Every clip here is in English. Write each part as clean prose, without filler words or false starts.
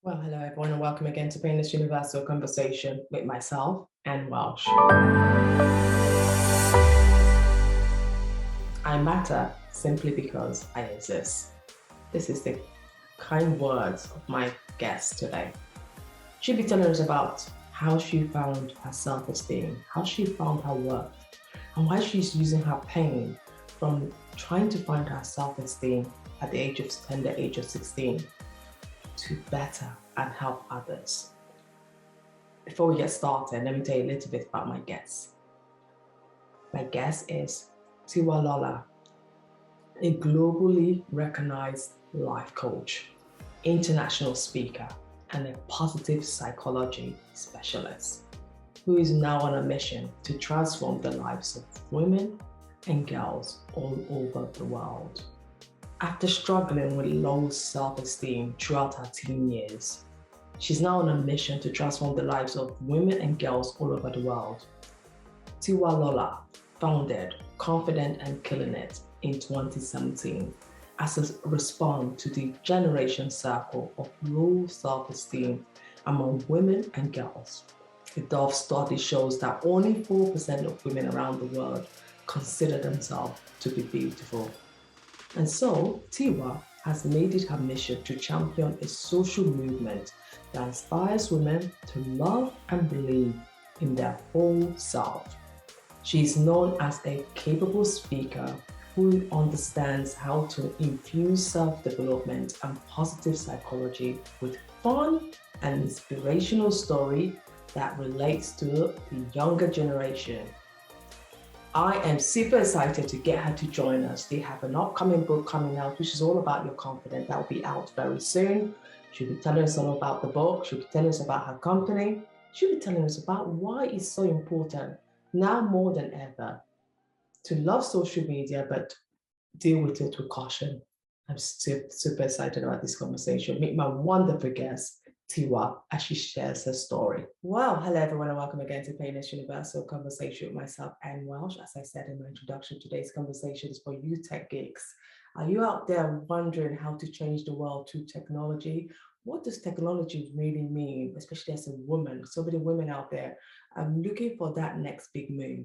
Well, hello everyone, and welcome again to Painless Universal Conversation with myself and Welsh. I matter simply because I exist. This is the kind words of my guest today. She'll be telling us about how she found her self-esteem, how she found her worth, and why she's using her pain from trying to find her self-esteem at the age of tender age of 16 to better and help others. Before we get started, let me tell you a little bit about my guest. My guest is Tiwalola, a globally recognized life coach, international speaker, and a positive psychology specialist, who is now on a mission to transform the lives of women and girls all over the world. After struggling with low self-esteem throughout her teen years, she's now on a mission to transform the lives of women and girls all over the world. Tiwalola founded Confident and Killing It in 2017 as a response to the generation circle of low self-esteem among women and girls. The Dove study shows that only 4% of women around the world consider themselves to be beautiful. And so, Tiwa has made it her mission to champion a social movement that inspires women to love and believe in their whole self. She is known as a capable speaker who understands how to infuse self-development and positive psychology with fun and inspirational story that relates to the younger generation. I am super excited to get her to join us. They have an upcoming book coming out, which is all about your confidence. That will be out very soon. She'll be telling us all about the book. She'll be telling us about her company. She'll be telling us about why it's so important, now more than ever, to love social media, but deal with it with caution. I'm super excited about this conversation. Meet my wonderful guest, Tiwa, as she shares her story. Well, hello everyone, and welcome again to Painless Universal Conversation with myself and Welsh. As I said in my introduction, today's conversation is for you tech geeks. Are you out there wondering how to change the world through technology? What does technology really mean, especially as a woman? So many women out there are looking for that next big move,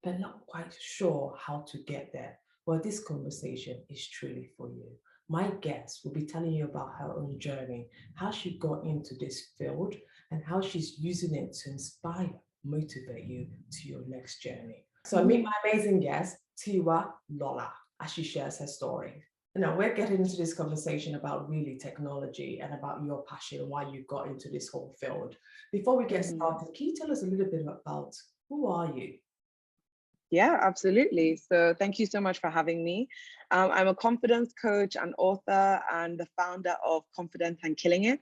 but not quite sure how to get there. Well, this conversation is truly for you. My guest will be telling you about her own journey, how she got into this field, and how she's using it to inspire, motivate you to your next journey. So meet my amazing guest, Tiwalola, as she shares her story. Now we're getting into this conversation about really technology and about your passion and why you got into this whole field. Before we get started, can you tell us a little bit about who are you? Yeah, absolutely. So thank you so much for having me. I'm a confidence coach and author and the founder of Confident and Killing It.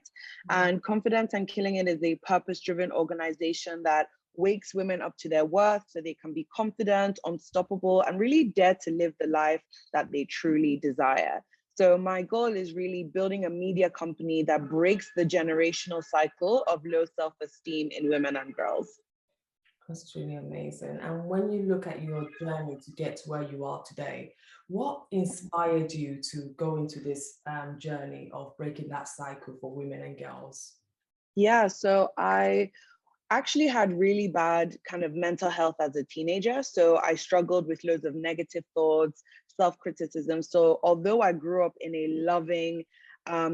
And Confident and Killing It is a purpose-driven organization that wakes women up to their worth so they can be confident, unstoppable, and really dare to live the life that they truly desire. So my goal is really building a media company that breaks the generational cycle of low self-esteem in women and girls. That's truly amazing. And when you look at your journey to get to where you are today, what inspired you to go into this journey of breaking that cycle for women and girls? Yeah, so I actually had really bad kind of mental health as a teenager. So I struggled with loads of negative thoughts, self-criticism. So although I grew up in a loving,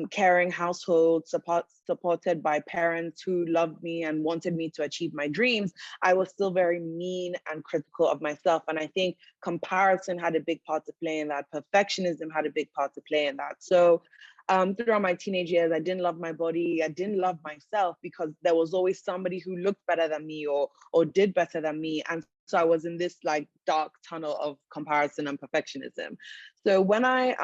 caring household, supported by parents who loved me and wanted me to achieve my dreams, I was still very mean and critical of myself. And I think comparison had a big part to play in that. Perfectionism had a big part to play in that. So throughout my teenage years, I didn't love my body. I didn't love myself because there was always somebody who looked better than me or did better than me. And so I was in this like dark tunnel of comparison and perfectionism. So when I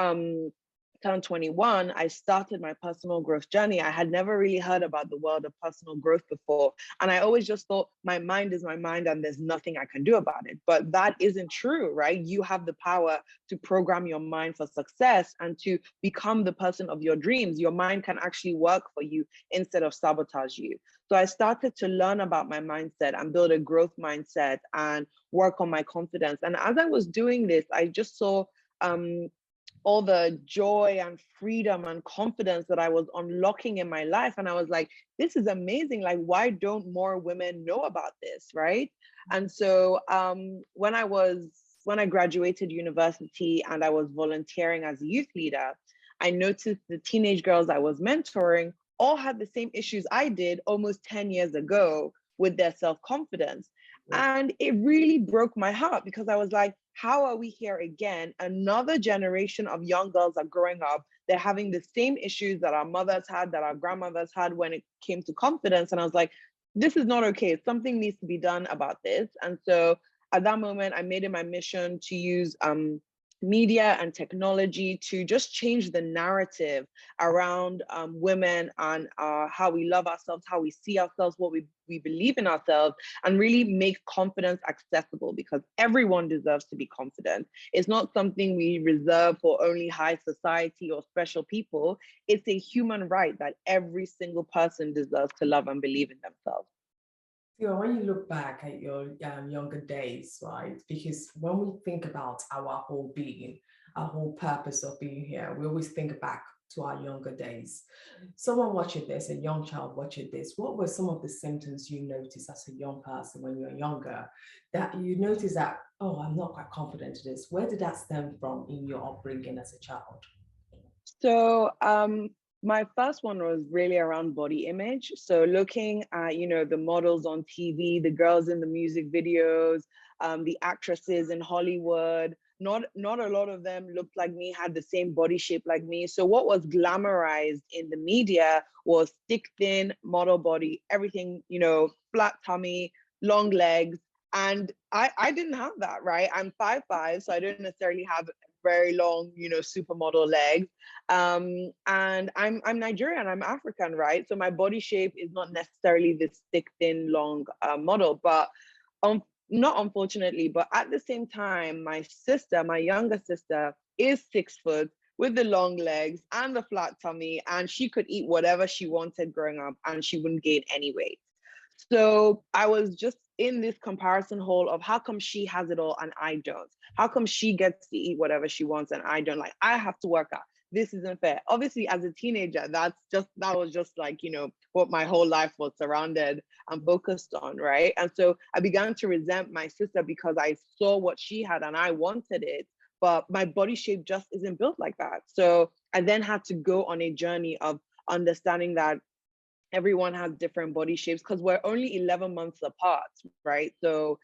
turned 21, I started my personal growth journey. I had never really heard about the world of personal growth before. And I always just thought my mind is my mind and there's nothing I can do about it. But that isn't true, right? You have the power to program your mind for success and to become the person of your dreams. Your mind can actually work for you instead of sabotage you. So I started to learn about my mindset and build a growth mindset and work on my confidence. And as I was doing this, I just saw all the joy and freedom and confidence that I was unlocking in my life. And I was like, this is amazing. Like, why don't more women know about this? Right. And so when I graduated university and I was volunteering as a youth leader, I noticed the teenage girls I was mentoring all had the same issues I did almost 10 years ago with their self-confidence. Yeah. And it really broke my heart because I was like, how are we here again? Another generation of young girls are growing up. They're having the same issues that our mothers had, that our grandmothers had when it came to confidence. And I was like, this is not okay. Something needs to be done about this. And so at that moment, I made it my mission to use media and technology to just change the narrative around women and how we love ourselves, how we see ourselves, what we believe in ourselves, and really make confidence accessible because everyone deserves to be confident. It's not something we reserve for only high society or special people. It's a human right that every single person deserves to love and believe in themselves. You know, when you look back at your younger days, right? Because when we think about our whole being, our whole purpose of being here, we always think back to our younger days. Someone watching this, a young child watching this, what were some of the symptoms you noticed as a young person when you were younger that you noticed that, oh, I'm not quite confident in this? Where did that stem from in your upbringing as a child? So my first one was really around body image. So looking at, the models on TV, the girls in the music videos, the actresses in Hollywood, not a lot of them looked like me, had the same body shape like me. So what was glamorized in the media was thick, thin, model body, everything, flat tummy, long legs. And I didn't have that, right? I'm 5'5", so I don't necessarily have very long, supermodel legs. And I'm Nigerian, I'm African, right? So my body shape is not necessarily this thick, thin, long model, but um, not unfortunately, but at the same time, my sister, my younger sister, is 6 foot with the long legs and the flat tummy, and she could eat whatever she wanted growing up, and she wouldn't gain any weight. So I was just in this comparison hole of how come she has it all and I don't? How come she gets to eat whatever she wants and I don't? Like, I have to work out. This isn't fair. Obviously, as a teenager, that was just like, what my whole life was surrounded and focused on, right? And so I began to resent my sister because I saw what she had and I wanted it, but my body shape just isn't built like that. So I then had to go on a journey of understanding that everyone has different body shapes because we're only 11 months apart, right? So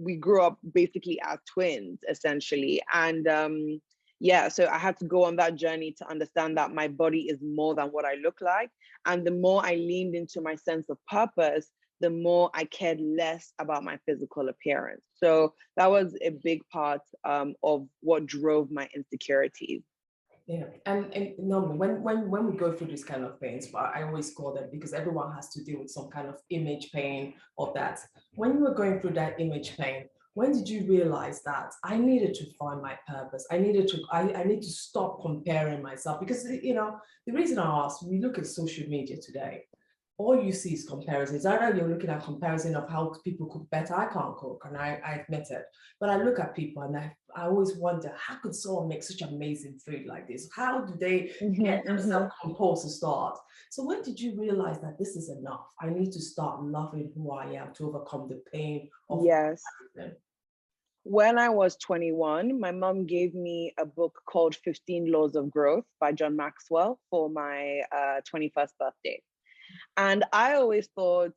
we grew up basically as twins, essentially. And yeah, so I had to go on that journey to understand that my body is more than what I look like. And the more I leaned into my sense of purpose, the more I cared less about my physical appearance. So that was a big part of what drove my insecurities. Yeah, and normally when we go through these kind of things, but I always call them because everyone has to deal with some kind of image pain or that. When you were going through that image pain, when did you realize that I needed to find my purpose? I need to stop comparing myself because the reason I asked, we look at social media today, all you see is comparisons. Either you're looking at comparison of how people cook better. I can't cook, and I admit it. But I look at people and I always wonder, how could someone make such amazing food like this? How do they get themselves composed to start? So when did you realize that this is enough? I need to start loving who I am to overcome the pain of Yes. comparison. When I was 21, my mom gave me a book called 15 Laws of Growth by John Maxwell for my 21st birthday. And I always thought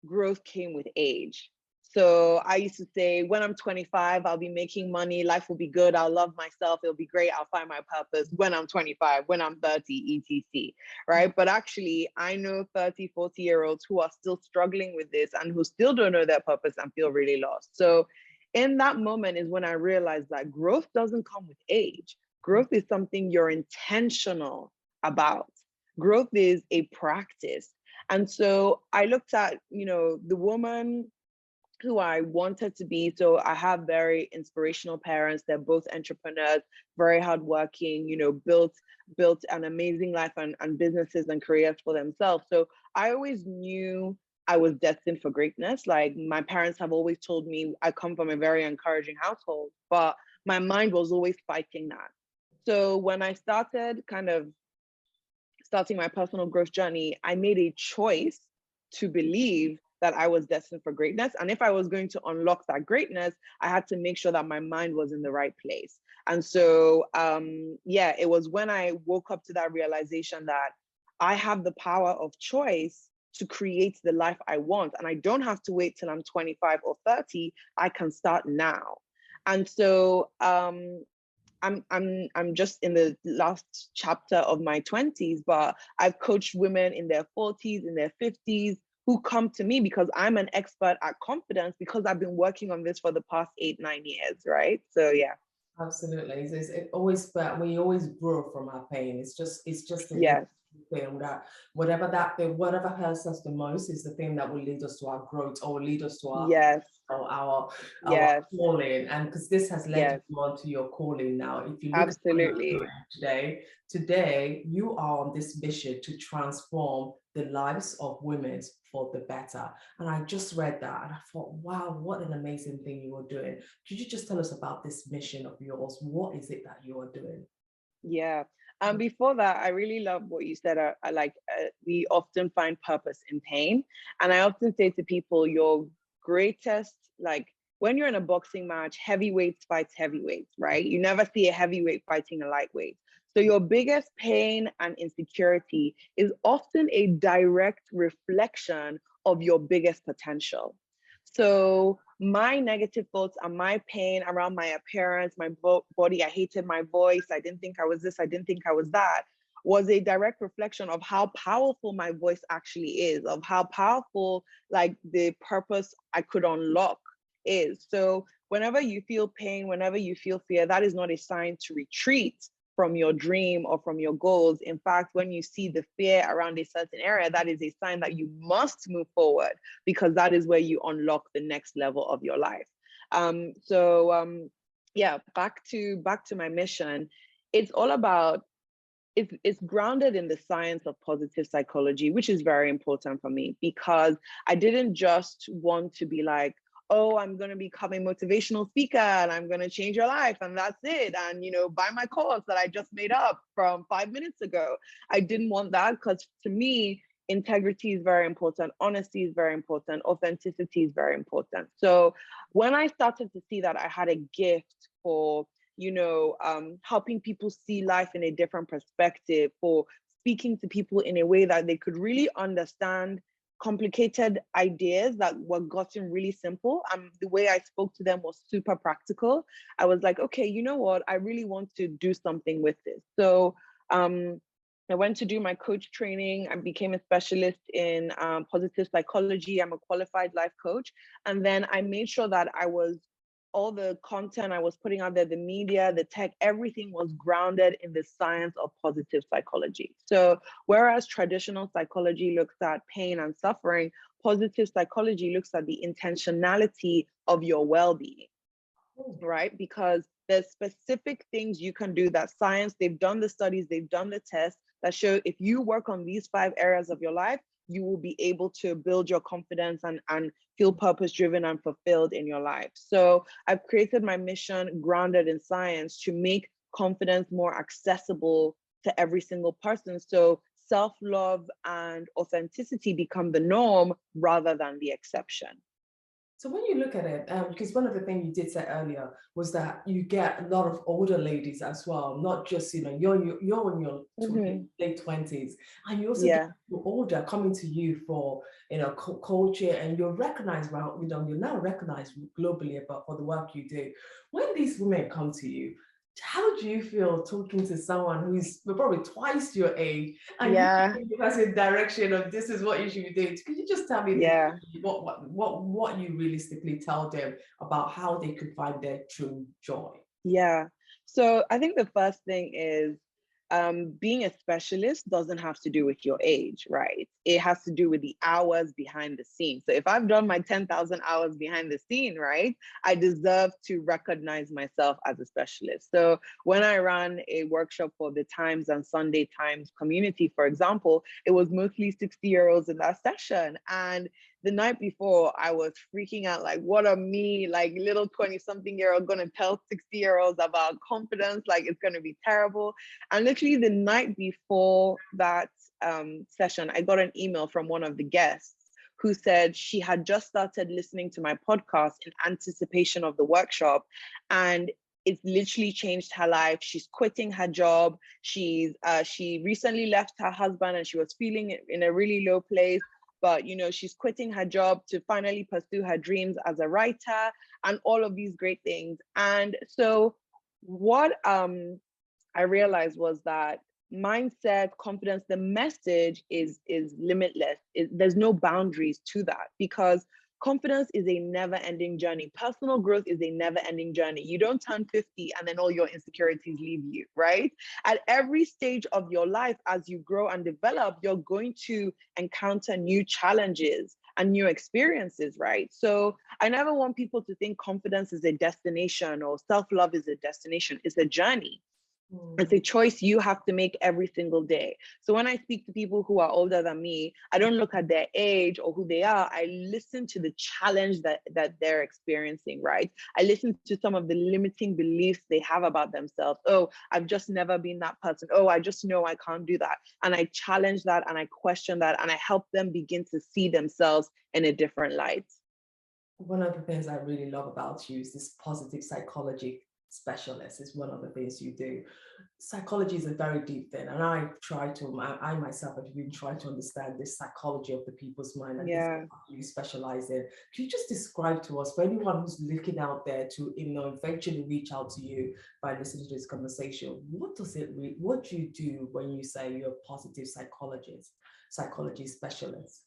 growth came with age. So I used to say, when I'm 25, I'll be making money, life will be good, I'll love myself, it'll be great, I'll find my purpose when I'm 25, when I'm 30, etc. Right? But actually, I know 30, 40-year-olds who are still struggling with this and who still don't know their purpose and feel really lost. So in that moment is when I realized that growth doesn't come with age. Growth is something you're intentional about. Growth is a practice. And so I looked at, the woman who I wanted to be. So I have very inspirational parents. They're both entrepreneurs, very hardworking, built an amazing life and businesses and careers for themselves. So I always knew I was destined for greatness. Like my parents have always told me I come from a very encouraging household, but my mind was always fighting that. So when I started starting my personal growth journey, I made a choice to believe that I was destined for greatness. And if I was going to unlock that greatness, I had to make sure that my mind was in the right place. And so, yeah, it was when I woke up to that realization that I have the power of choice to create the life I want. And I don't have to wait till I'm 25 or 30. I can start now. And so, I'm just in the last chapter of my 20s, but I've coached women in their 40s, in their 50s, who come to me because I'm an expert at confidence because I've been working on this for the past 8, 9 years, right? So yeah. Absolutely. It always, but we always grow from our pain. It's just a Yes. thing that whatever hurts us the most is the thing that will lead us to our growth or lead us to our Yes. our Yes. calling. And because this has led Yes. you on to your calling now. If you look at what you're Absolutely. doing today you are on this mission to transform the lives of women for the better. And I just read that and I thought, wow, what an amazing thing you are doing. Could you just tell us about this mission of yours? What is it that you are doing? Yeah. Before that, I really love what you said. We often find purpose in pain. And I often say to people, your greatest, like when you're in a boxing match, heavyweights fights heavyweights, right? You never see a heavyweight fighting a lightweight. So your biggest pain and insecurity is often a direct reflection of your biggest potential. So my negative thoughts and my pain around my appearance, my body, I hated my voice, I didn't think I was this, I didn't think I was that, was a direct reflection of how powerful my voice actually is, of how powerful like the purpose I could unlock is. So whenever you feel pain, whenever you feel fear, that is not a sign to retreat from your dream or from your goals. In fact, when you see the fear around a certain area, that is a sign that you must move forward because that is where you unlock the next level of your life. Yeah, back to my mission. It's all about it's grounded in the science of positive psychology, which is very important for me because I didn't just want to be like, oh, I'm going to become a motivational speaker and I'm going to change your life and that's it. And, buy my course that I just made up from 5 minutes ago. I didn't want that because to me, integrity is very important. Honesty is very important. Authenticity is very important. So when I started to see that I had a gift for helping people see life in a different perspective, for speaking to people in a way that they could really understand complicated ideas that were gotten really simple. The way I spoke to them was super practical. I was like, okay, you know what? I really want to do something with this. So I went to do my coach training. I became a specialist in positive psychology. I'm a qualified life coach. And then I made sure that all the content I was putting out there, the media, the tech, everything was grounded in the science of positive psychology. So whereas traditional psychology looks at pain and suffering, positive psychology looks at the intentionality of your well-being, right? Because there's specific things you can do that science, they've done the studies, they've done the tests that show if you work on these 5 areas of your life, you will be able to build your confidence and feel purpose driven and fulfilled in your life. So I've created my mission grounded in science to make confidence more accessible to every single person. So self-love and authenticity become the norm rather than the exception. So when you look at it, because one of the things you did say earlier was that you get a lot of older ladies as well, not just, you're in your late 20s, and you also get people older coming to you for, coaching, and you're recognized, well, you're now recognized globally for the work you do. When these women come to you, how do you feel talking to someone who's probably twice your age and you give us a direction of this is what you should be doing? Could you just tell me what you realistically tell them about how they could find their true joy? Yeah. So I think the first thing is being a specialist doesn't have to do with your age, right? It has to do with the hours behind the scene. So if I've done my 10,000 hours behind the scene, right, I deserve to recognize myself as a specialist. So when I ran a workshop for the Times and Sunday Times community, for example, it was mostly 60-year-olds in that session. And the night before, I was freaking out, like, what are me, like little 20-something-year-old gonna tell 60-year-olds about confidence? Like, it's gonna be terrible. And literally the night before that session, I got an email from one of the guests who said she had just started listening to my podcast in anticipation of the workshop, and it's literally changed her life. She's quitting her job. She recently left her husband and she was feeling in a really low place. But she's quitting her job to finally pursue her dreams as a writer and all of these great things. And so what I realized was that mindset, confidence, the message is limitless. There's no boundaries to that, because confidence is a never-ending journey. Personal growth is a never-ending journey. You don't turn 50 and then all your insecurities leave you, right? At every stage of your life, as you grow and develop, you're going to encounter new challenges and new experiences, right? So I never want people to think confidence is a destination or self-love is a destination. It's a journey. It's a choice you have to make every single day. So when I speak to people who are older than me, I don't look at their age or who they are. I listen to the challenge that they're experiencing, right? I listen to some of the limiting beliefs they have about themselves. Oh, I've just never been that person. Oh, I just know I can't do that. And I challenge that and I question that and I help them begin to see themselves in a different light. One of the things I really love about you is this positive psychology specialist is one of the things you do. Psychology is a very deep thing, and I myself have been trying to understand this psychology of the people's mind, and this is what you specialize in. Can you just describe to us, for anyone who's looking out there to eventually reach out to you by listening to this conversation, what do you do when you say you're a positive psychology specialist?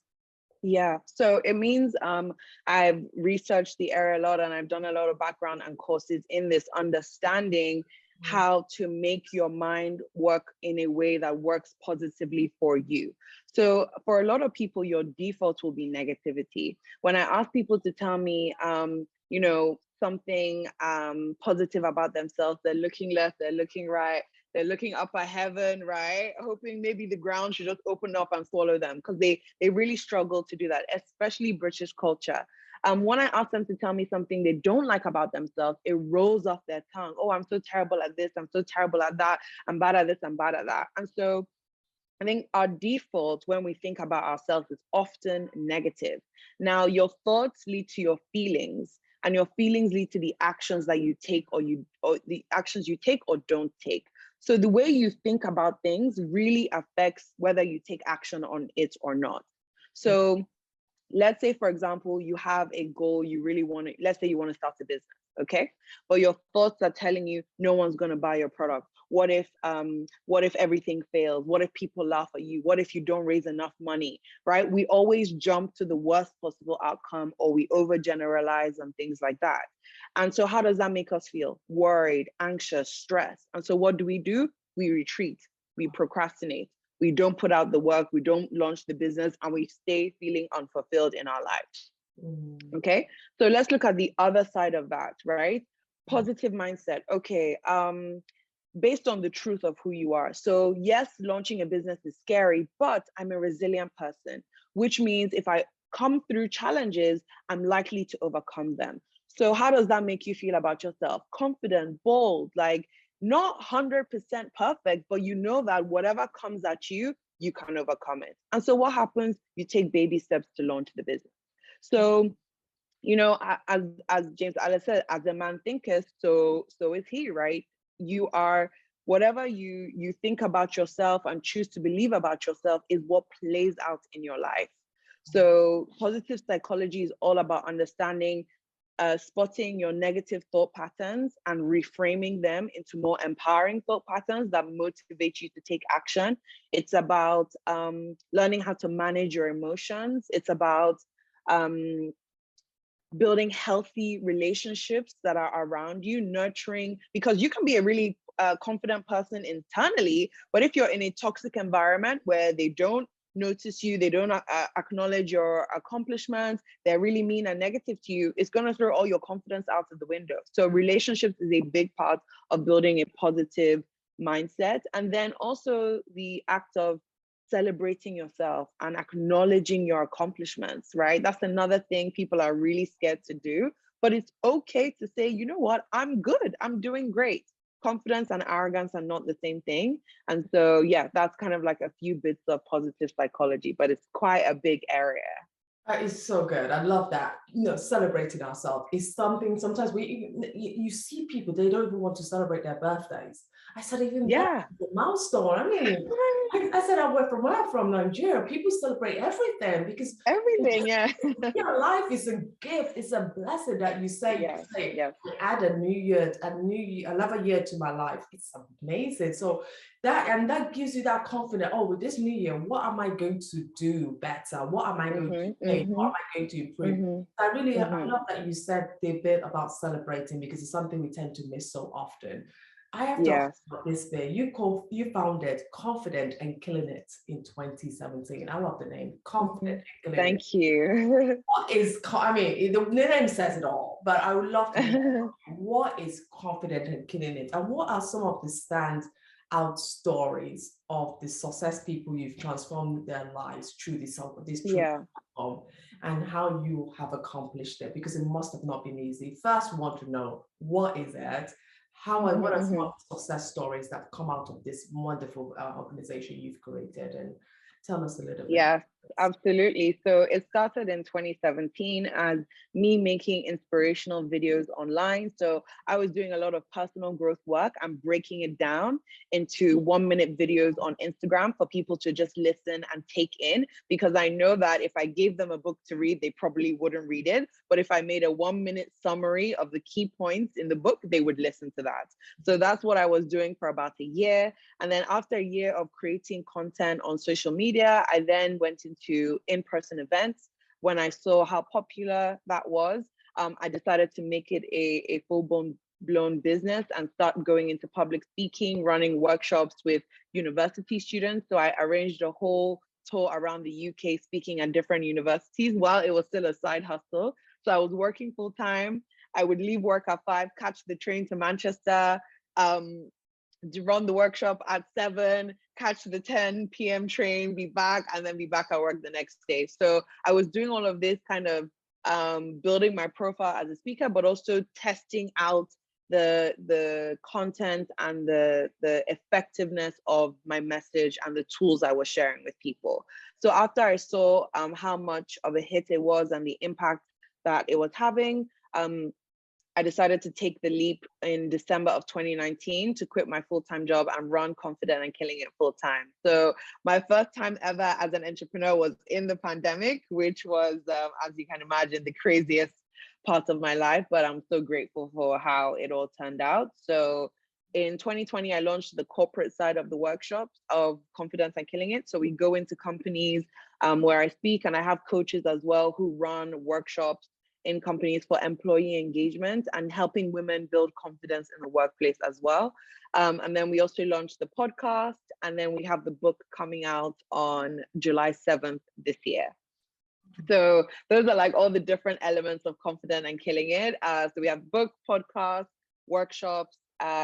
Yeah, so it means I've researched the area a lot and I've done a lot of background and courses in this, understanding how to make your mind work in a way that works positively for you. So for a lot of people, your default will be negativity. When I ask people to tell me, something positive about themselves, they're looking left, they're looking right, they're looking up at heaven, right? Hoping maybe the ground should just open up and swallow them, because they really struggle to do that, especially British culture. When I ask them to tell me something they don't like about themselves, it rolls off their tongue. Oh, I'm so terrible at this. I'm so terrible at that. I'm bad at this. I'm bad at that. And so I think our default when we think about ourselves is often negative. Now, your thoughts lead to your feelings, and your feelings lead to the actions that you take or the actions you take or don't take. So the way you think about things really affects whether you take action on it or not. So let's say, for example, you have a goal you really want to, let's say you want to start a business, okay? But your thoughts are telling you no one's going to buy your product. What if everything fails? What if people laugh at you? What if you don't raise enough money, right? We always jump to the worst possible outcome, or we overgeneralize and things like that. And so how does that make us feel? Worried, anxious, stressed. And so what do? We retreat, we procrastinate. We don't put out the work, we don't launch the business, and we stay feeling unfulfilled in our lives. Okay, so let's look at the other side of that, right? Positive mindset. Okay, based on the truth of who you are. So yes, launching a business is scary, but I'm a resilient person, which means if I come through challenges, I'm likely to overcome them. So how does that make you feel about yourself? Confident, bold, like not 100% perfect, but you know that whatever comes at you, you can overcome it. And so what happens? You take baby steps to launch the business. So, as James Allen said, as a man thinketh, so is he, right? You are, whatever you think about yourself and choose to believe about yourself is what plays out in your life. So positive psychology is all about understanding, spotting your negative thought patterns and reframing them into more empowering thought patterns that motivate you to take action. It's about learning how to manage your emotions. It's about building healthy relationships that are around you, nurturing, because you can be a really confident person internally, but if you're in a toxic environment where they don't notice you, they don't acknowledge your accomplishments, they're really mean and negative to you, it's going to throw all your confidence out of the window. So relationships is a big part of building a positive mindset. And then also the act of celebrating yourself and acknowledging your accomplishments, right? That's another thing people are really scared to do. But it's okay to say, you know what, I'm good, I'm doing great. Confidence and arrogance are not the same thing. And so, yeah, that's kind of like a few bits of positive psychology, but it's quite a big area. That is so good. I love that. Celebrating ourselves is something. Sometimes you see people, they don't even want to celebrate their birthdays. I said, even that Yeah. is a milestone. I mean, I said, where I'm from Nigeria, people celebrate everything because Everything, yeah. your life is a gift. It's a blessing that you say, Yes, hey, yes. add a new year, another year to my life. It's amazing. So that gives you that confidence. Oh, with this new year, what am I going to do better? What am I going to change? What am I going to improve? I love that you said the bit about celebrating because it's something we tend to miss so often. I have to ask Yes. about this bit. You founded Confident and Killing It in 2017. I love the name, Confident and Killing It. Thank you. What is, I mean, the name says it all, but I would love to know what is Confident and Killing It, and what are some of the standout stories of the success people you've transformed their lives through this true Yeah. platform, and how you have accomplished it, because it must have not been easy. First, want to know what is it, what are some of the success stories that come out of this wonderful organization you've created, and tell us a little bit. Yes, absolutely. So it started in 2017 as me making inspirational videos online. So I was doing a lot of personal growth work and breaking it down into 1 minute videos on Instagram for people to just listen and take in, because I know that if I gave them a book to read, they probably wouldn't read it. But if I made a 1 minute summary of the key points in the book, they would listen to that. So that's what I was doing for about a year. And then after a year of creating content on social media, I then went into in-person events. When I saw how popular that was, I decided to make it a full-blown business and start going into public speaking, running workshops with university students. So I arranged a whole tour around the UK speaking at different universities while it was still a side hustle. So I was working full-time. I would leave work at 5, catch the train to Manchester, to run the workshop at 7, catch the 10 p.m. train, be back, and then be back at work the next day. So I was doing all of this kind of building my profile as a speaker, but also testing out the content and the effectiveness of my message and the tools I was sharing with people. So after I saw how much of a hit it was and the impact that it was having, I decided to take the leap in December of 2019 to quit my full-time job and run Confident and Killing It full-time. So my first time ever as an entrepreneur was in the pandemic, which was, as you can imagine, the craziest part of my life, but I'm so grateful for how it all turned out. So in 2020, I launched the corporate side of the workshops of Confidence and Killing It. So we go into companies where I speak, and I have coaches as well who run workshops in companies for employee engagement and helping women build confidence in the workplace as well. And then we also launched the podcast, and then we have the book coming out on July 7th this year. So those are like all the different elements of Confident and Killing It. So we have book, podcast, workshops,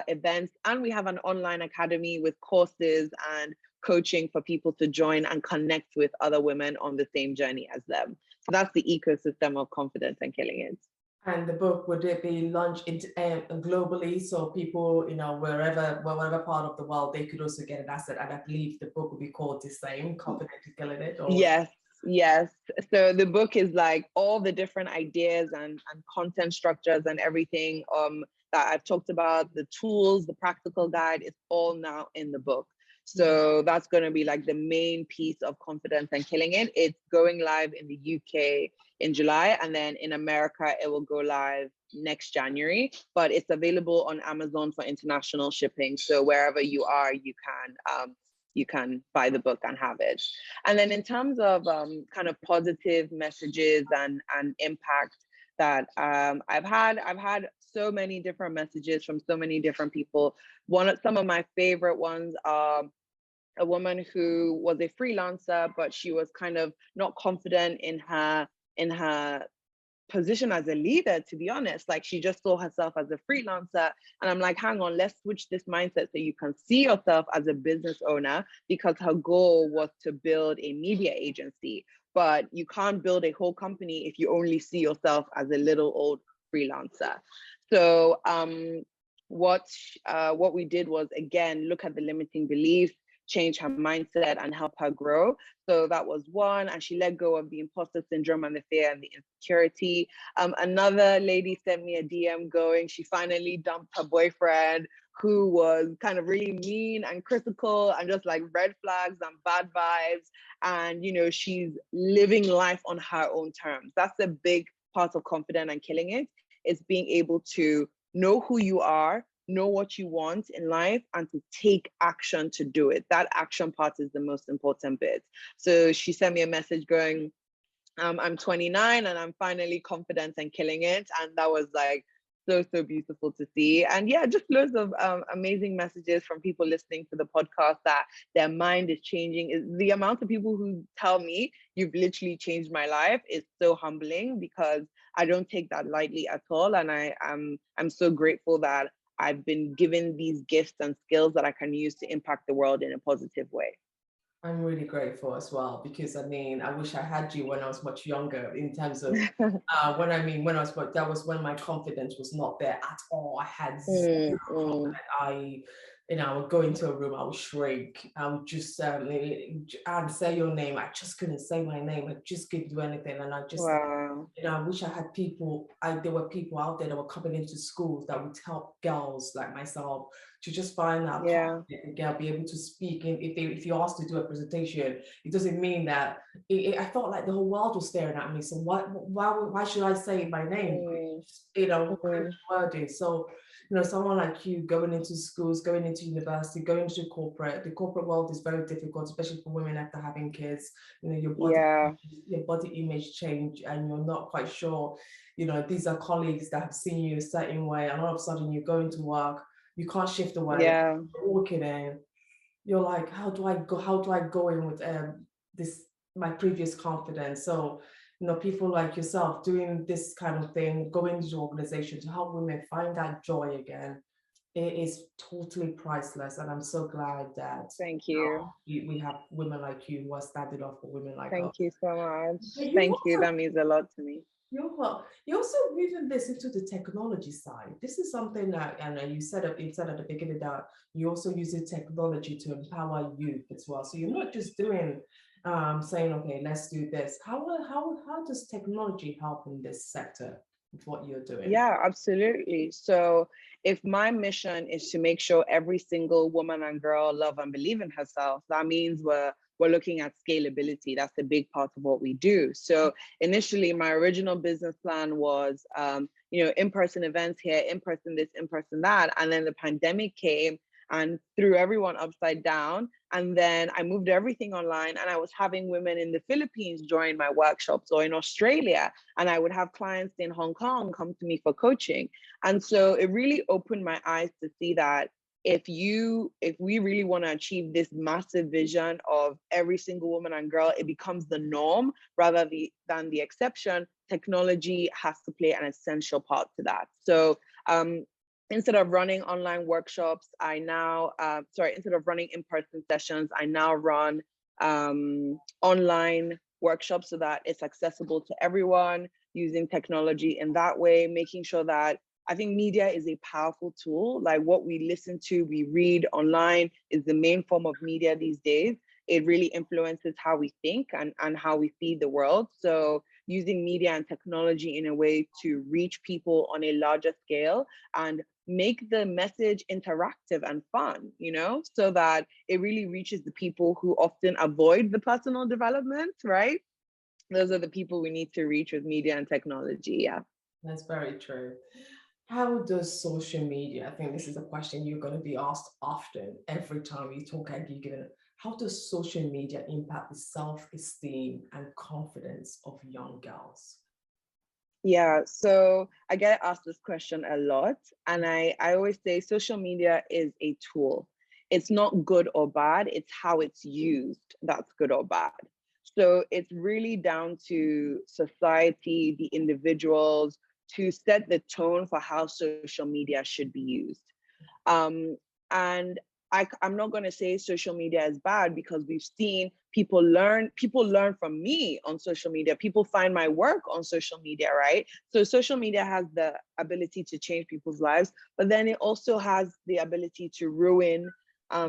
events, and we have an online academy with courses and coaching for people to join and connect with other women on the same journey as them. So that's the ecosystem of Confidence and Killing It. And the book, would it be launched globally, so people, whatever part of the world, they could also get an asset? And I believe the book will be called the same, Confident and Killing It. Or... Yes. So the book is like all the different ideas and content structures and everything that I've talked about, the tools, the practical guide, is all now in the book. So that's going to be like the main piece of Confidence and Killing It. It's going live in the UK in July, and then in America, it will go live next January, but it's available on Amazon for international shipping. So wherever you are, you can buy the book and have it. And then in terms of kind of positive messages and impact that I've had so many different messages from so many different people. Some of my favorite ones are a woman who was a freelancer, but she was kind of not confident in her position as a leader, to be honest. Like, she just saw herself as a freelancer. And I'm like, hang on, let's switch this mindset so you can see yourself as a business owner, because her goal was to build a media agency. But you can't build a whole company if you only see yourself as a little old freelancer. So what we did was, again, look at the limiting beliefs, change her mindset, and help her grow. So that was one. And she let go of the imposter syndrome and the fear and the insecurity. Another lady sent me a DM going, she finally dumped her boyfriend, who was kind of really mean and critical and just like red flags and bad vibes. And, you know, she's living life on her own terms. That's a big part of confident and killing it, is being able to know who you are, know what you want in life, and to take action to do it. That action part is the most important bit. So she sent me a message going, I'm 29 and I'm finally confident and killing it. And that was like so beautiful to see. And yeah, just loads of amazing messages from people listening to the podcast that their mind is changing. The amount of people who tell me you've literally changed my life is so humbling, because I don't take that lightly at all. And I'm so grateful that I've been given these gifts and skills that I can use to impact the world in a positive way. I'm really grateful as well, because I mean, I wish I had you when I was much younger, in terms of when I was, but that was when my confidence was not there at all. I had zero confidence. I would go into a room, I would shrink, I would just I'd say your name, I just couldn't say my name, I just couldn't do anything. And I just, Wow. I wish I had people, there were people out there that were coming into schools that would help girls like myself to just find out, Yeah. girl, be able to speak. And if you're asked to do a presentation, it doesn't mean that I felt like the whole world was staring at me. So why should I say my name? Wording. So, someone like you going into schools, going into university, going into corporate. The corporate world is very difficult, especially for women after having kids. Your body image change, and you're not quite sure. These are colleagues that have seen you a certain way, and all of a sudden you go into work, you can't shift away. Yeah. You're walking in, you're like, how do I go in with my previous confidence? So, people like yourself doing this kind of thing, going into organization to help women find that joy again, it is totally priceless. And I'm so glad that Thank you. we have women like you who are standing up for women like us. Thank you so much. But Thank you. That means a lot to me. you're also moving this into the technology side. This is something that, and you said at the beginning that you also use the technology to empower youth as well. So you're not just doing saying, okay, let's do this. How does technology help in this sector with what you're doing? Yeah, absolutely. So if my mission is to make sure every single woman and girl love and believe in herself, that means we're looking at scalability. That's a big part of what we do. So initially, my original business plan was, in-person events here, in-person this, in-person that. And then the pandemic came and threw everyone upside down. And then I moved everything online, and I was having women in the Philippines join my workshops, or in Australia, and I would have clients in Hong Kong come to me for coaching. And so it really opened my eyes to see that if we really want to achieve this massive vision of every single woman and girl, it becomes the norm rather than the exception. Technology has to play an essential part to that. So instead of running online workshops, instead of running in-person sessions, I now run online workshops so that it's accessible to everyone, using technology in that way, making sure that I think media is a powerful tool. Like, what we listen to, we read online is the main form of media these days. It really influences how we think and how we see the world. So using media and technology in a way to reach people on a larger scale and make the message interactive and fun, so that it really reaches the people who often avoid the personal development, right? Those are the people we need to reach with media and technology. Yeah. That's very true. How does social media, I think this is a question you're going to be asked often every time you talk and you give it, how does social media impact the self-esteem and confidence of young girls? Yeah, so I get asked this question a lot, and I always say social media is a tool. It's not good or bad, it's how it's used that's good or bad. So it's really down to society, the individuals, to set the tone for how social media should be used. Um, and I'm not going to say social media is bad, because we've seen people learn from me on social media. People find my work on social media, right? So social media has the ability to change people's lives, but then it also has the ability to ruin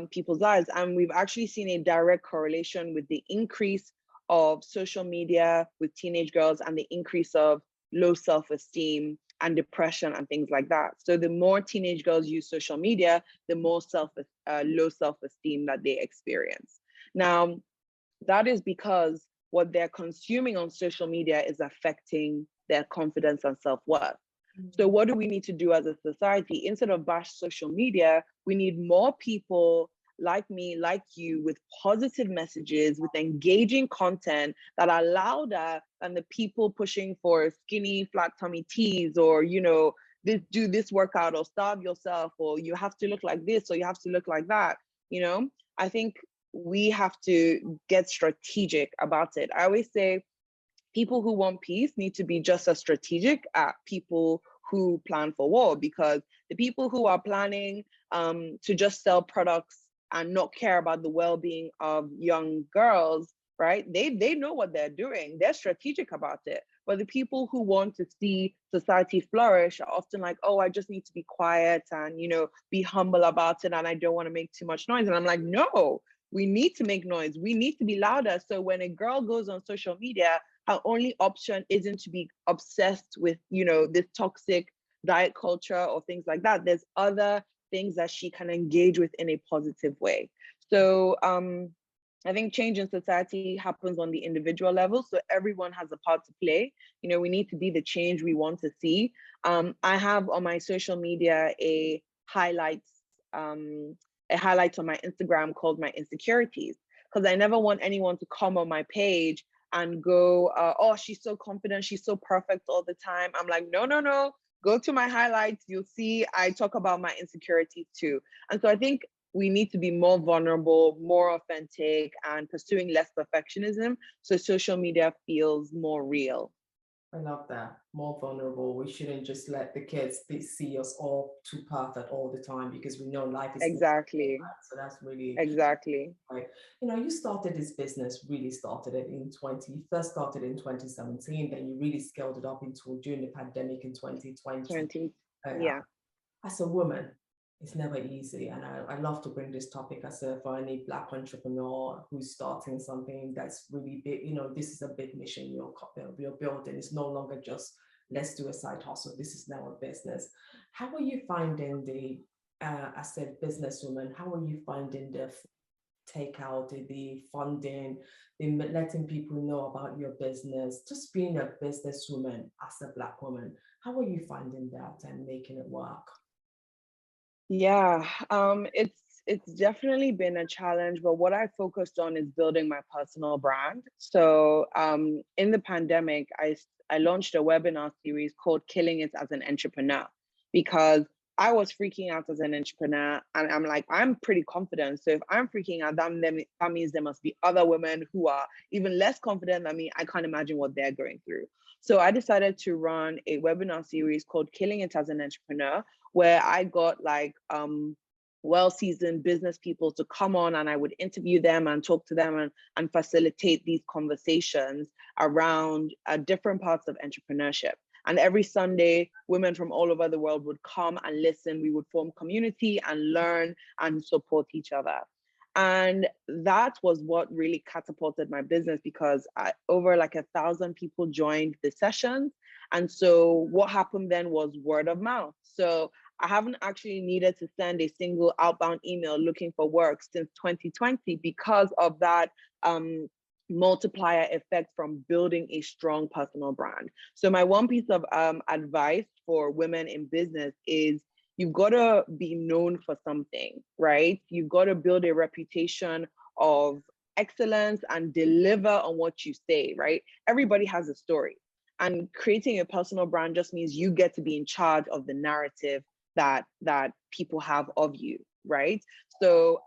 people's lives. And we've actually seen a direct correlation with the increase of social media with teenage girls and the increase of low self-esteem and depression and things like that. So the more teenage girls use social media, the more low self-esteem that they experience. Now, that is because what they're consuming on social media is affecting their confidence and self-worth. So what do we need to do as a society? Instead of bash social media, we need more people like me, like you, with positive messages, with engaging content that are louder than the people pushing for skinny, flat tummy teas, or, do this workout, or starve yourself, or you have to look like this, or you have to look like that. I think we have to get strategic about it. I always say people who want peace need to be just as strategic as people who plan for war, because the people who are planning to just sell products and not care about the well-being of young girls, right? They know what they're doing. They're strategic about it. But the people who want to see society flourish are often like, oh, I just need to be quiet and, be humble about it, and I don't want to make too much noise. And I'm like, no, we need to make noise. We need to be louder. So when a girl goes on social media, her only option isn't to be obsessed with, this toxic diet culture or things like that. There's other things that she can engage with in a positive way. So I think change in society happens on the individual level. So everyone has a part to play. We need to be the change we want to see. I have on my social media a highlights on my Instagram called My Insecurities, because I never want anyone to come on my page and go, oh, she's so confident, she's so perfect all the time. I'm like, no, no, no. Go to my highlights. You'll see I talk about my insecurities too. And so I think we need to be more vulnerable, more authentic, and pursuing less perfectionism, so social media feels more real. I love that. More vulnerable. We shouldn't just let the kids see us all too perfect all the time, because we know life is Exactly. so that's really Exactly. right. You started this business, really started it first started in 2017, then you really scaled it up into during the pandemic in 2020. 20. Uh, Yeah. as a woman, it's never easy. And I love to bring this topic for any Black entrepreneur who's starting something that's really big. This is a big mission you're building. It's no longer just let's do a side hustle. This is now a business. How are you finding as a businesswoman, how are you finding the takeout, the funding, the letting people know about your business, just being a businesswoman as a Black woman? How are you finding that and making it work? Yeah, it's definitely been a challenge, but what I focused on is building my personal brand. So in the pandemic, I launched a webinar series called Killing It as an Entrepreneur, because I was freaking out as an entrepreneur, and I'm like, I'm pretty confident. So if I'm freaking out, that means there must be other women who are even less confident than me. I can't imagine what they're going through. So I decided to run a webinar series called Killing It as an Entrepreneur, where I got like well-seasoned business people to come on, and I would interview them and talk to them and facilitate these conversations around different parts of entrepreneurship. And every Sunday, women from all over the world would come and listen. We would form community and learn and support each other. And that was what really catapulted my business, because over like 1,000 people joined the sessions. And so what happened then was word of mouth. So I haven't actually needed to send a single outbound email looking for work since 2020, because of that multiplier effect from building a strong personal brand. So my one piece of advice for women in business is, you've got to be known for something, right? You've got to build a reputation of excellence and deliver on what you say, right? Everybody has a story. And creating a personal brand just means you get to be in charge of the narrative that people have of you, right? So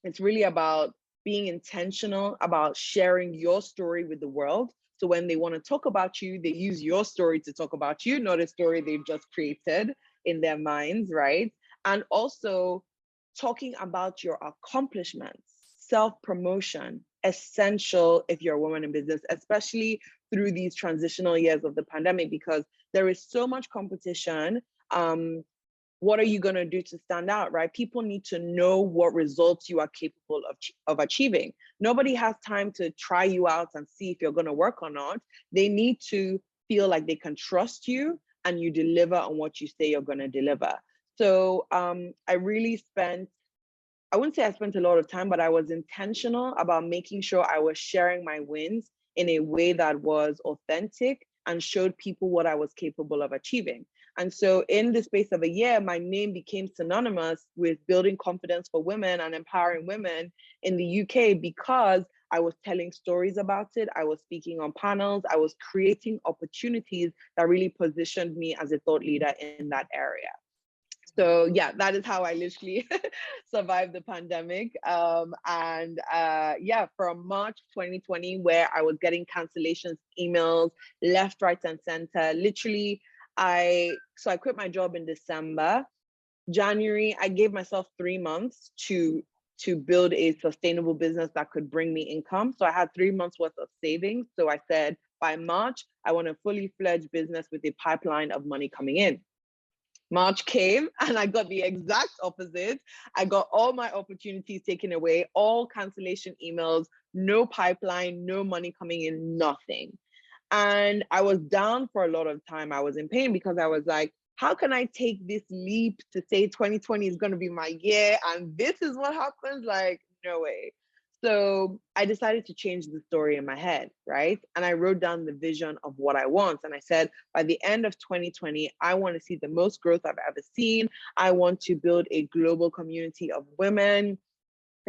it's really about being intentional about sharing your story with the world. So when they want to talk about you, they use your story to talk about you, not a story they've just created in their minds, right? And also talking about your accomplishments, self-promotion, essential if you're a woman in business, especially through these transitional years of the pandemic, because there is so much competition. What are you going to do to stand out, right? People need to know what results you are capable of achieving. Nobody has time to try you out and see if you're going to work or not. They need to feel like they can trust you and you deliver on what you say you're going to deliver. So I really spent, I wouldn't say I spent a lot of time, but I was intentional about making sure I was sharing my wins in a way that was authentic and showed people what I was capable of achieving. And so in the space of a year, my name became synonymous with building confidence for women and empowering women in the UK, because I was telling stories about it. I was speaking on panels. I was creating opportunities that really positioned me as a thought leader in that area. So yeah, that is how I literally survived the pandemic. Yeah, from March 2020, where I was getting cancellations, emails, left, right, and center. Literally, I quit my job in December. January, I gave myself 3 months to build a sustainable business that could bring me income. So I had 3 months worth of savings. So I said, by March, I want a fully fledged business with a pipeline of money coming in. March came and I got the exact opposite. I got all my opportunities taken away, all cancellation emails, no pipeline, no money coming in, nothing. And I was down for a lot of time. I was in pain because I was like, how can I take this leap to say 2020 is going to be my year and this is what happens? Like, no way. So I decided to change the story in my head, right? And I wrote down the vision of what I want. And I said, by the end of 2020, I want to see the most growth I've ever seen. I want to build a global community of women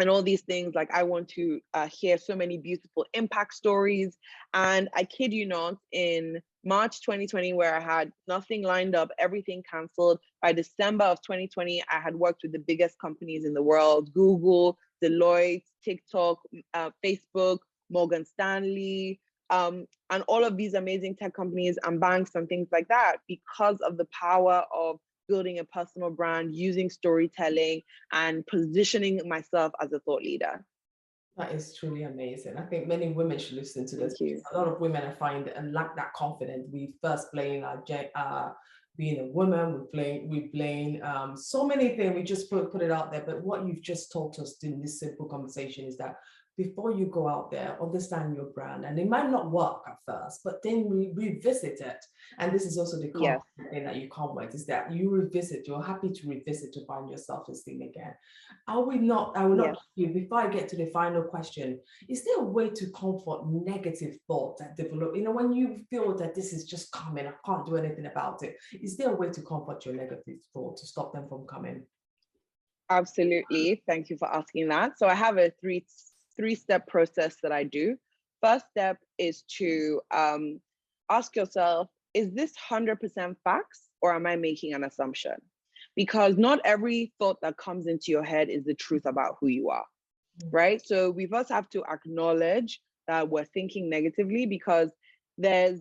and all these things. Like, I want to hear so many beautiful impact stories. And I kid you not, in March 2020, where I had nothing lined up, everything canceled, by December of 2020, I had worked with the biggest companies in the world: Google, Deloitte, TikTok, Facebook, Morgan Stanley, and all of these amazing tech companies and banks and things like that, because of the power of building a personal brand, using storytelling, and positioning myself as a thought leader. That is truly amazing. I think many women should listen to this. Thank you. A lot of women, I find, and lack that confidence. We first blame being a woman. We blame so many things. We just put it out there. But what you've just taught us in this simple conversation is that before you go out there, understand your brand, and it might not work at first, but then we revisit it. And this is also the Yes. thing that you come with, is that you revisit. You're happy to revisit to find your self-esteem again. I will not Yes. keep you. Before I get to the final question, is there a way to comfort negative thoughts that develop? You know, when you feel that this is just coming, I can't do anything about it. Is there a way to comfort your negative thoughts to stop them from coming? Absolutely. Thank you for asking that. So I have a three-step process that I do. First step is to ask yourself, is this 100% facts, or am I making an assumption? Because not every thought that comes into your head is the truth about who you are, right? So we first have to acknowledge that we're thinking negatively, because there's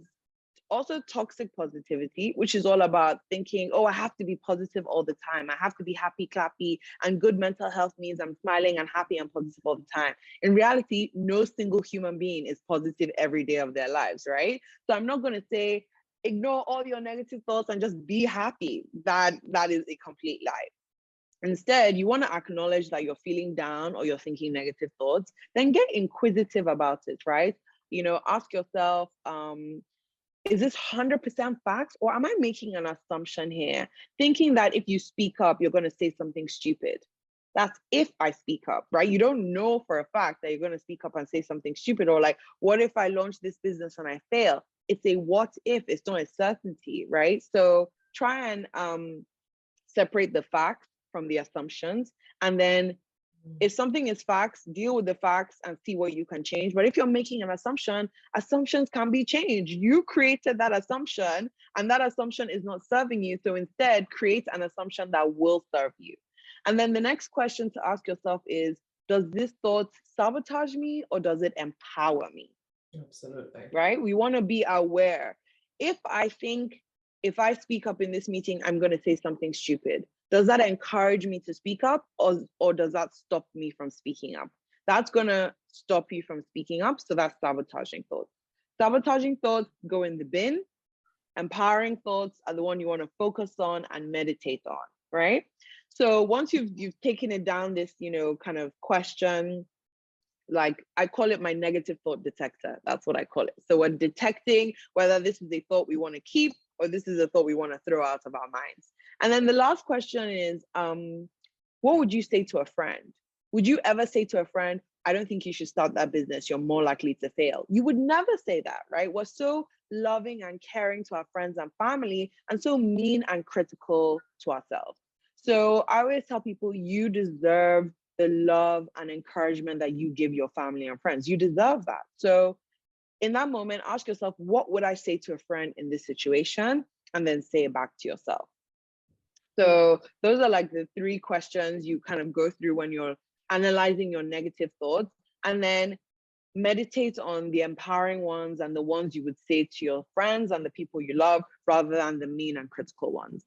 also toxic positivity, which is all about thinking, oh, I have to be positive all the time. I have to be happy, clappy, and good mental health means I'm smiling and happy and positive all the time. In reality, no single human being is positive every day of their lives, right? So I'm not going to say, ignore all your negative thoughts and just be happy. That is a complete lie. Instead, you want to acknowledge that you're feeling down or you're thinking negative thoughts, then get inquisitive about it, right? You know, ask yourself, is this 100% facts, or am I making an assumption here, thinking that if you speak up, you're going to say something stupid? That's if I speak up, right? You don't know for a fact that you're going to speak up and say something stupid, or like, what if I launch this business and I fail? It's a what if, it's not a certainty, right? So try and separate the facts from the assumptions. And then if something is facts, deal with the facts and see what you can change. But if you're making an assumption, assumptions can be changed. You created that assumption, and that assumption is not serving you. So instead, create an assumption that will serve you. And then the next question to ask yourself is, does this thought sabotage me or does it empower me? Absolutely. Right? We want to be aware. If I think, if I speak up in this meeting, I'm going to say something stupid, does that encourage me to speak up, or does that stop me from speaking up? That's going to stop you from speaking up. So that's sabotaging thoughts. Sabotaging thoughts go in the bin. Empowering thoughts are the one you want to focus on and meditate on, right? So once you've taken it down this, kind of question, like I call it my negative thought detector. That's what I call it. So we're detecting whether this is a thought we want to keep or this is a thought we want to throw out of our minds. And then the last question is, what would you say to a friend? Would you ever say to a friend, I don't think you should start that business, you're more likely to fail? You would never say that, right? We're so loving and caring to our friends and family, and so mean and critical to ourselves. So I always tell people, you deserve the love and encouragement that you give your family and friends. You deserve that. So in that moment, ask yourself, what would I say to a friend in this situation? And then say it back to yourself. So those are like the 3 questions you kind of go through when you're analyzing your negative thoughts, and then meditate on the empowering ones and the ones you would say to your friends and the people you love, rather than the mean and critical ones.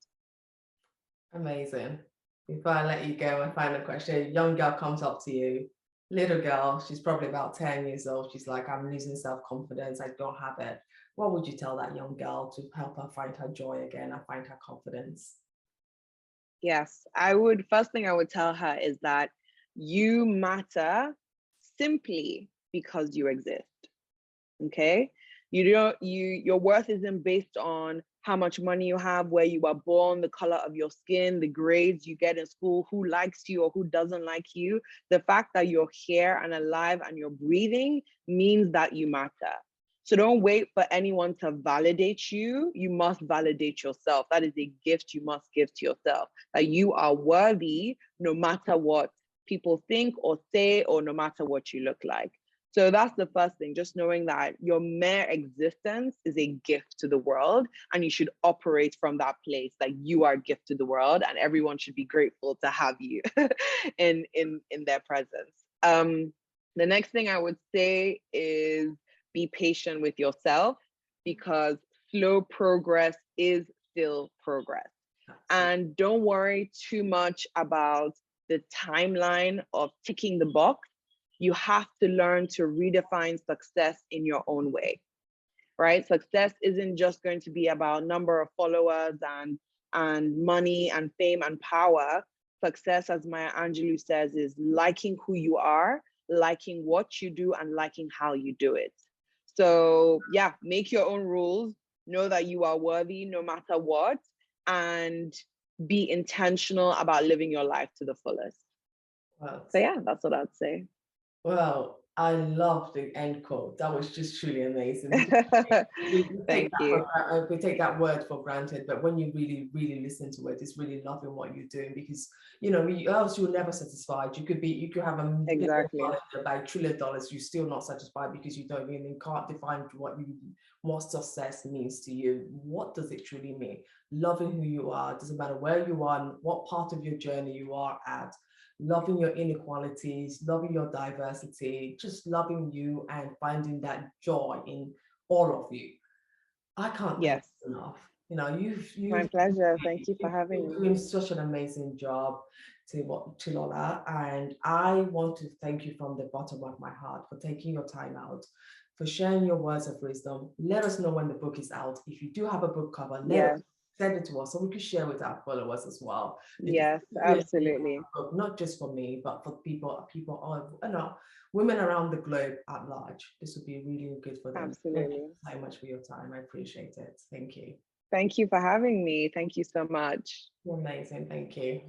Amazing. Before I let you go, my final question. A young girl comes up to you, little girl, she's probably about 10 years old. She's like, I'm losing self-confidence. I don't have it. What would you tell that young girl to help her find her joy again and find her confidence? Yes, first thing I would tell her is that you matter simply because you exist. Okay? Your worth isn't based on how much money you have, where you were born, the color of your skin, the grades you get in school, who likes you or who doesn't like you. The fact that you're here and alive and you're breathing means that you matter. So don't wait for anyone to validate you. You must validate yourself. That is a gift you must give to yourself, that you are worthy no matter what people think or say, or no matter what you look like. So that's the first thing, just knowing that your mere existence is a gift to the world, and you should operate from that place that you are a gift to the world, and everyone should be grateful to have you in their presence. The next thing I would say is be patient with yourself, because slow progress is still progress. And don't worry too much about the timeline of ticking the box. You have to learn to redefine success in your own way, right? Success isn't just going to be about number of followers and money and fame and power. Success, as Maya Angelou says, is liking who you are, liking what you do, and liking how you do it. So yeah, make your own rules, know that you are worthy no matter what, and be intentional about living your life to the fullest. Well, So yeah, that's what I'd say. well, I love the end quote. That was just truly amazing. Thank you. We take that word for granted, but when you really, really listen to it, it's really loving what you're doing, because else you're never satisfied. You could have $1 billion Exactly. in the bank, $1 trillion, you're still not satisfied, because you can't define what success means to you. What does it truly mean? Loving who you are, it doesn't matter where you are and what part of your journey you are at. Loving your inequalities, loving your diversity, just loving you and finding that joy in all of you. I can't thank Yes. you enough. You've My pleasure. Thank you for having been me. doing such an amazing job, Tiwalola, and I want to thank you from the bottom of my heart for taking your time out, for sharing your words of wisdom. Let us know when the book is out. If you do have a book cover, Yes. send it to us so we can share with our followers as well. Yes, absolutely. Not just for me, but for people, women around the globe at large. This would be really good for them. Thank you Absolutely. so much for your time. I appreciate it. Thank you. Thank you for having me. Thank you so much. You're amazing. Thank you.